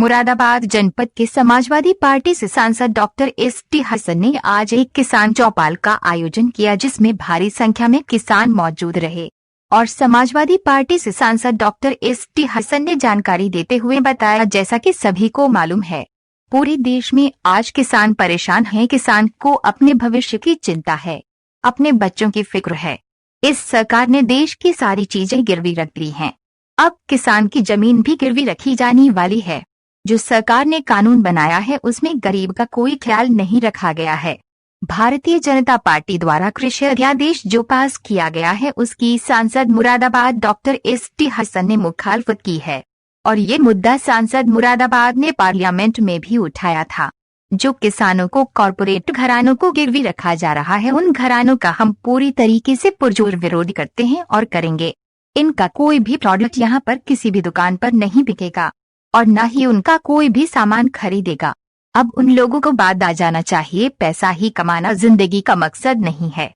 मुरादाबाद जनपद के समाजवादी पार्टी से सांसद डॉक्टर एस.टी. हसन ने आज एक किसान चौपाल का आयोजन किया, जिसमें भारी संख्या में किसान मौजूद रहे। और समाजवादी पार्टी से सांसद डॉक्टर एस.टी. हसन ने जानकारी देते हुए बताया, जैसा कि सभी को मालूम है, पूरे देश में आज किसान परेशान हैं। किसान को अपने भविष्य की चिंता है, अपने बच्चों की फिक्र है। इस सरकार ने देश की सारी चीजें गिरवी रख ली हैं। अब किसान की जमीन भी गिरवी रखी जाने वाली है। जो सरकार ने कानून बनाया है उसमें गरीब का कोई ख्याल नहीं रखा गया है। भारतीय जनता पार्टी द्वारा कृषि अध्यादेश जो पास किया गया है उसकी सांसद मुरादाबाद डॉक्टर एस.टी. हसन ने मुखालफत की है और ये मुद्दा सांसद मुरादाबाद ने पार्लियामेंट में भी उठाया था। जो किसानों को कॉरपोरेट घरानों को गिरवी रखा जा रहा है, उन घरानों का हम पूरी तरीके से पुरजोर विरोध करते हैं और करेंगे। इनका कोई भी प्रोडक्ट यहाँ पर किसी भी दुकान पर नहीं बिकेगा और न ही उनका कोई भी सामान खरीदेगा। अब उन लोगों को बात आ जाना चाहिए, पैसा ही कमाना जिंदगी का मकसद नहीं है।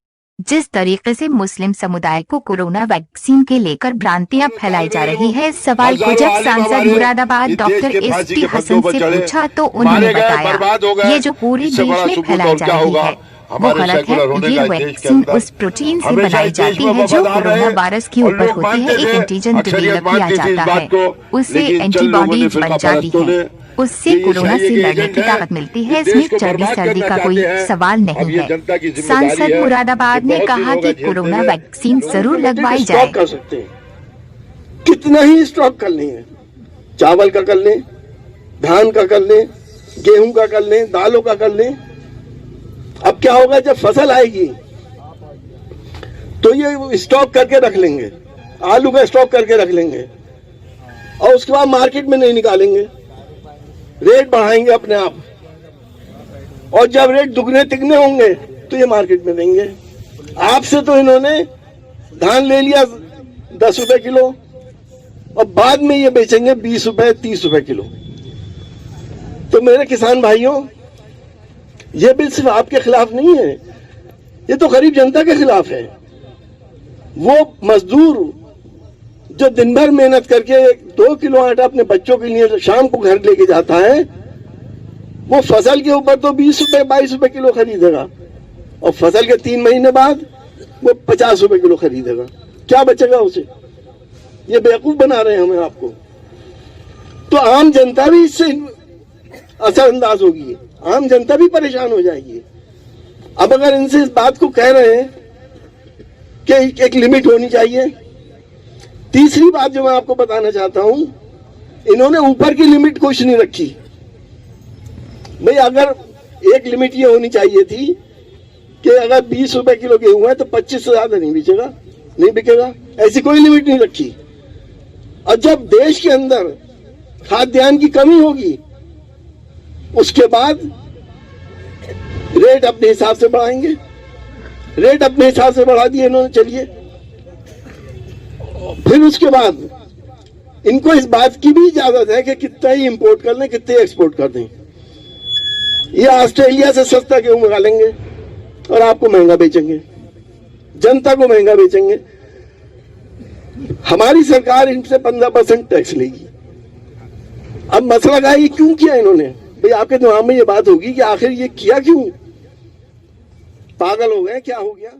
जिस तरीके से मुस्लिम समुदाय को कोरोना वैक्सीन के लेकर भ्रांतियां फैलाई जा रही है, इस सवाल को जब सांसद मुरादाबाद डॉक्टर एस.टी. हसन से पूछा तो उन्होंने बताया, ये जो पूरे देश में फैलाई जा रही है वो गलत है। ये वैक्सीन उस प्रोटीन से बनाई जाती है जो कोरोना वायरस के ऊपर होती है। एक एंटीजन डेवलप किया जाता है, उससे एंटीबॉडीज बन जाती है, उससे कोरोना से लड़ने की ताकत मिलती है। इसमें चर्बी सर्दी का कोई सवाल नहीं है। सांसद मुरादाबाद ने कहा कि कोरोना वैक्सीन जरूर लगवाई जाए। कितना ही स्टॉक कर लें, चावल का कर लें, धान का कर लें, गेहूं का कर लें, दालों का कर लें। अब क्या होगा, जब फसल आएगी तो ये स्टॉक करके रख लेंगे, आलू का स्टॉक करके रख लेंगे और उसके बाद मार्केट में नहीं निकालेंगे, रेट बढ़ाएंगे अपने आप। और जब रेट दुगने तिगने होंगे तो ये मार्केट में देंगे। आपसे तो इन्होंने धान ले लिया 10 रुपए किलो और बाद में ये बेचेंगे 20 रुपए 30 रुपए किलो। तो मेरे किसान भाइयों, ये बिल सिर्फ आपके खिलाफ नहीं है, ये तो गरीब जनता के खिलाफ है। वो मजदूर जो दिन भर मेहनत करके 2 किलो आटा अपने बच्चों के लिए शाम को घर लेके जाता है, वो फसल के ऊपर तो 20 रुपए 22 रुपए किलो खरीदेगा और फसल के 3 महीने बाद वो 50 रुपए किलो खरीदेगा। क्या बचेगा उसे? ये बेवकूफ बना रहे हैं हमें आपको। तो आम जनता भी इससे असरअंदाज होगी, आम जनता भी परेशान हो जाएगी। अब अगर इनसे इस बात को कह रहे हैं कि एक लिमिट होनी चाहिए। तीसरी बात जो मैं आपको बताना चाहता हूं, इन्होंने ऊपर की लिमिट कुछ नहीं रखी। भाई अगर एक लिमिट ये होनी चाहिए थी कि अगर 20 रुपए किलो गेहूं है तो 25 से ज्यादा नहीं बिकेगा, नहीं बिकेगा, ऐसी कोई लिमिट नहीं रखी। और जब देश के अंदर खाद्यान्न की कमी होगी उसके बाद रेट अपने हिसाब से बढ़ाएंगे। रेट अपने हिसाब से बढ़ा दिए इन्होंने, चलिए। फिर उसके बाद इनको इस बात की भी इजाजत है कि कितना ही इंपोर्ट कर लें, कितने एक्सपोर्ट कर दें। ये ऑस्ट्रेलिया से सस्ता गेहूं मंगा लेंगे और आपको महंगा बेचेंगे, जनता को महंगा बेचेंगे। हमारी सरकार इनसे 15% टैक्स लेगी। अब मसला क्या है, ये क्यों किया इन्होंने? भाई आपके दिमाग में ये बात होगी कि आखिर ये किया क्यों? पागल हो गए, क्या हो गया?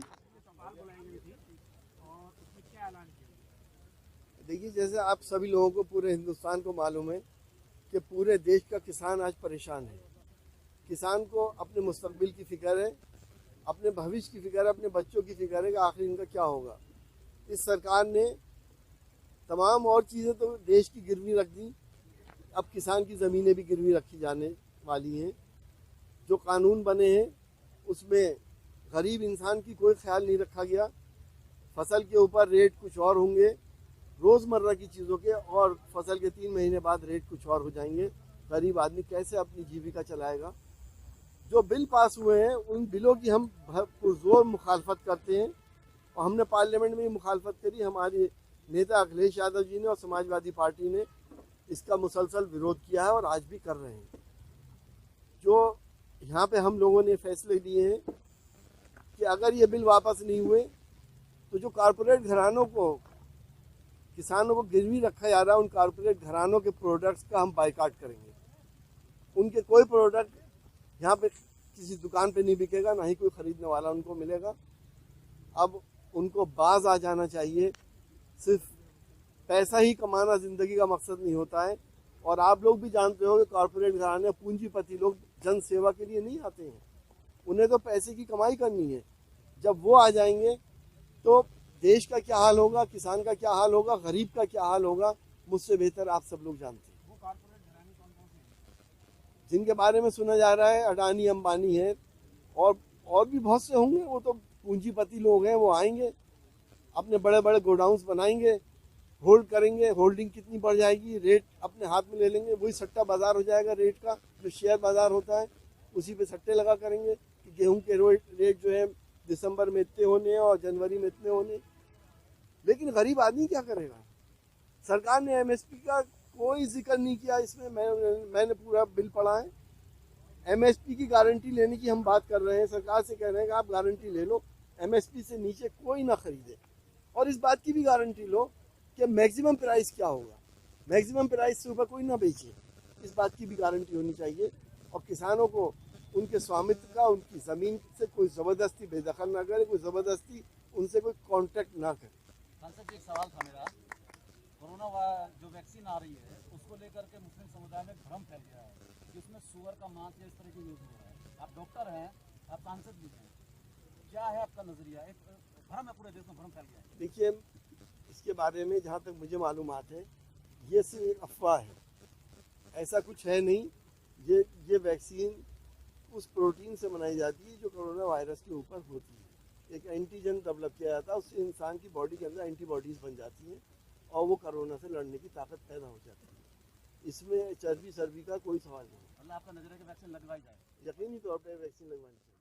देखिए, जैसे आप सभी लोगों को, पूरे हिंदुस्तान को मालूम है कि पूरे देश का किसान आज परेशान है। किसान को अपने मुस्तकबिल की फिक्र है, अपने भविष्य की फिक्र है, अपने बच्चों की फिक्र है कि आखिर इनका क्या होगा। इस सरकार ने तमाम और चीज़ें तो देश की गिरवी रख दी, अब किसान की ज़मीनें भी गिरवी रखी जाने वाली हैं। जो कानून बने हैं उसमें गरीब इंसान की कोई ख्याल नहीं रखा गया। फसल के ऊपर रेट कुछ और होंगे, रोज़मर्रा की चीज़ों के, और फसल के 3 महीने बाद रेट कुछ और हो जाएंगे। गरीब आदमी कैसे अपनी जीविका चलाएगा? जो बिल पास हुए हैं उन बिलों की हम पुरजोर मुखालफत करते हैं और हमने पार्लियामेंट में मुखालफत करी। हमारे नेता अखिलेश यादव जी ने और समाजवादी पार्टी ने इसका मुसलसल विरोध किया है और आज भी कर रहे हैं। जो यहाँ पे हम लोगों ने फैसले लिए हैं कि अगर ये बिल वापस नहीं हुए तो जो कारपोरेट घरानों को, किसानों को गिरवी रखा जा रहा है, उन कारपोरेट घरानों के प्रोडक्ट्स का हम बाइकाट करेंगे। उनके कोई प्रोडक्ट यहाँ पे किसी दुकान पे नहीं बिकेगा, ना ही कोई ख़रीदने वाला उनको मिलेगा। अब उनको बाज आ जाना चाहिए। सिर्फ पैसा ही कमाना ज़िंदगी का मकसद नहीं होता है। और आप लोग भी जानते हो कि कॉरपोरेट घराने, पूंजीपति लोग जन सेवा के लिए नहीं आते हैं, उन्हें तो पैसे की कमाई करनी है। जब वो आ जाएंगे तो देश का क्या हाल होगा, किसान का क्या हाल होगा, गरीब का क्या हाल होगा, मुझसे बेहतर आप सब लोग जानते हैं। वो कॉरपोरेट घराने कौन कौन से हैं जिनके बारे में सुना जा रहा है? अडानी, अंबानी है और भी बहुत से होंगे। वो तो पूंजीपति लोग हैं, वो आएंगे, अपने बड़े बड़े गोडाउन्स बनाएंगे, होल्ड करेंगे, होल्डिंग कितनी बढ़ जाएगी, रेट अपने हाथ में ले लेंगे, वही सट्टा बाजार हो जाएगा रेट का, जो शेयर बाजार होता है उसी पे सट्टे लगा करेंगे कि गेहूं के रेट जो है दिसंबर में इतने होने और जनवरी में इतने होने। लेकिन गरीब आदमी क्या करेगा? सरकार ने एमएसपी का कोई जिक्र नहीं किया इसमें। मैंने पूरा बिल पढ़ा है। एमएसपी की गारंटी लेने की हम बात कर रहे हैं, सरकार से कह रहे हैं कि आप गारंटी ले लो, एमएसपी से नीचे कोई ना खरीदे। और इस बात की भी गारंटी लो कि मैक्सिमम प्राइस क्या होगा, मैक्सिमम प्राइस से ऊपर कोई ना बेचे। इस बात की भी गारंटी होनी चाहिए। और किसानों को उनके स्वामित्व का, उनकी ज़मीन से कोई ज़बरदस्ती बेदखल ना करे, कोई ज़बरदस्ती उनसे कोई कॉन्ट्रैक्ट ना करे। सांसद जी, एक सवाल था मेरा। कोरोना जो वैक्सीन आ रही है उसको लेकर के मुस्लिम समुदाय में भ्रम फैल गया है कि उसमें सुअर का मांस या इस तरह की यूज हो रहा है। आप डॉक्टर हैं, आप सांसद भी हैं, क्या है आपका नजरिया? एक भ्रम है, पूरे देश में भ्रम फैल गया है। देखिए, इसके बारे में जहाँ तक मुझे मालूमात है, ये सिर्फ एक अफवाह है, ऐसा कुछ है नहीं। ये वैक्सीन उस प्रोटीन से बनाई जाती है जो कोरोना वायरस के ऊपर होती है। एक एंटीजन डेवलप किया जाता है, उससे इंसान की बॉडी के अंदर एंटीबॉडीज़ बन जाती हैं और वो कोरोना से लड़ने की ताकत पैदा हो जाती है। इसमें चर्बी सर्बी का कोई सवाल नहीं। मतलब आपका नजरिया कि वैक्सीन लगवाई जाए? यकीनी तौर पर वैक्सीन लगवानी चाहिए।